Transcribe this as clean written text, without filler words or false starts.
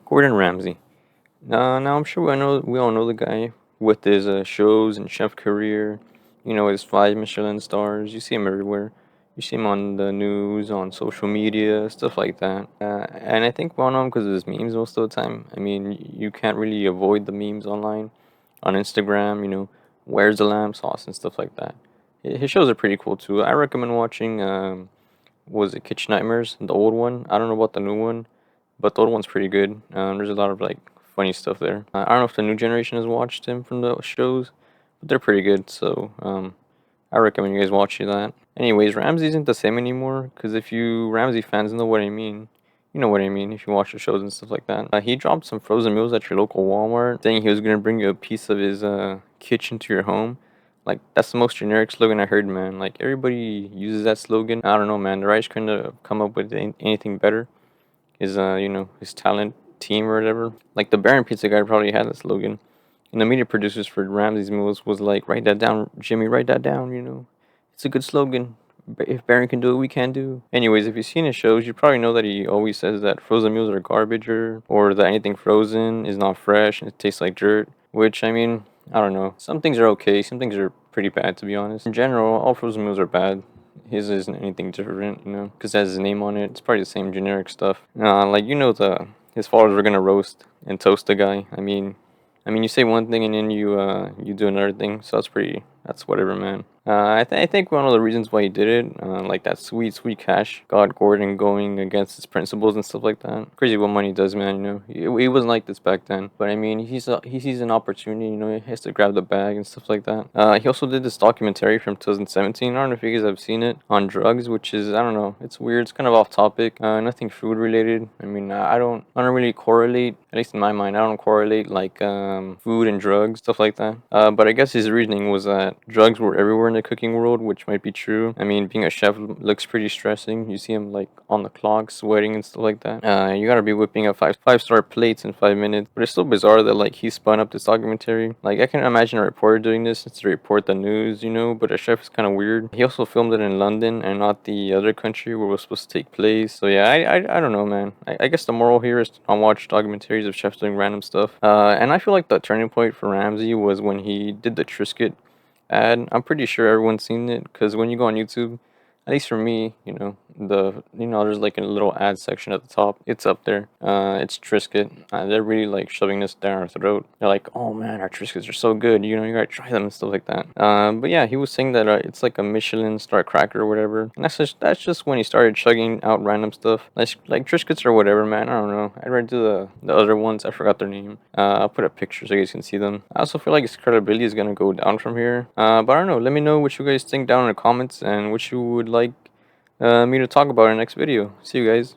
Gordon Ramsay. Now I'm sure we all know the guy with his shows and chef career. You know, his 5 Michelin stars. You see him everywhere. You see him on the news, on social media, stuff like that. And I think we all know him because of his memes most of the time. I mean, you can't really avoid the memes online, on Instagram. Where's the lamb sauce and stuff like that. His shows are pretty cool too. I recommend watching. Was it Kitchen Nightmares, the old one? I don't know about the new one, but the old one's pretty good. There's a lot of like funny stuff there. I don't know if the new generation has watched him from the shows, but they're pretty good. So I recommend you guys watching that. Anyways, Ramsey isn't the same anymore because if you Ramsey fans know what I mean, you know what I mean. If you watch the shows and stuff like that, he dropped some frozen meals at your local Walmart, saying he was gonna bring you a piece of his kitchen to your home. Like that's the most generic slogan I heard, man. Like everybody uses that slogan. I don't know, man. The Rice couldn't have come up with anything better. His talent team or whatever. Like the Baron Pizza guy probably had that slogan. And the media producers for Ramsey's meals was like, write that down, Jimmy, write that down. It's a good slogan. If Baron can do it, we can do. Anyways, if you've seen his shows, you probably know that he always says that frozen meals are garbage or that anything frozen is not fresh and it tastes like dirt. Which I mean, I don't know. Some things are okay. Some things are pretty bad, to be honest. In general, all frozen meals are bad. His isn't anything different, because it has his name on it. It's probably the same generic stuff. The his followers were gonna roast and toast the guy. I mean, you say one thing and then you do another thing. So that's whatever, man. I think one of the reasons why he did it, like that sweet cash, got Gordon going against his principles and stuff like that. Crazy what money does, man. He wasn't like this back then. But I mean, he sees an opportunity. He has to grab the bag and stuff like that. He also did this documentary from 2017. I don't know if you guys have seen it, on drugs, which is, I don't know. It's weird. It's kind of off topic. Nothing food related. I mean, I don't really correlate. At least in my mind, I don't correlate like food and drugs, stuff like that. But I guess his reasoning was that drugs were everywhere in the cooking world, which might be true. I mean, being a chef looks pretty stressing. You see him like on the clock, sweating and stuff like that. You gotta be whipping up five-star plates in 5 minutes. But it's still bizarre that like he spun up this documentary. Like I can imagine a reporter doing this to report the news, but a chef is kind of weird. He also filmed it in London and not the other country where it was supposed to take place. So yeah, I don't know, man. I guess the moral here is to not watch documentaries of chefs doing random stuff. And I feel like the turning point for Ramsey was when he did the Triscuit ad. I'm pretty sure everyone's seen it because when you go on YouTube, at least for me, there's like a little ad section at the top. It's up there. It's Triscuit. They're really like shoving this down our throat. They're like, oh man, our Triscuits are so good. You gotta try them and stuff like that. But yeah, he was saying that it's like a Michelin star cracker or whatever. And that's just when he started chugging out random stuff. Like Triscuits or whatever, man. I don't know. I'd rather do the other ones. I forgot their name. I'll put a picture so you guys can see them. I also feel like his credibility is gonna go down from here. But I don't know. Let me know what you guys think down in the comments and what you would like me to talk about in the next video. See you guys.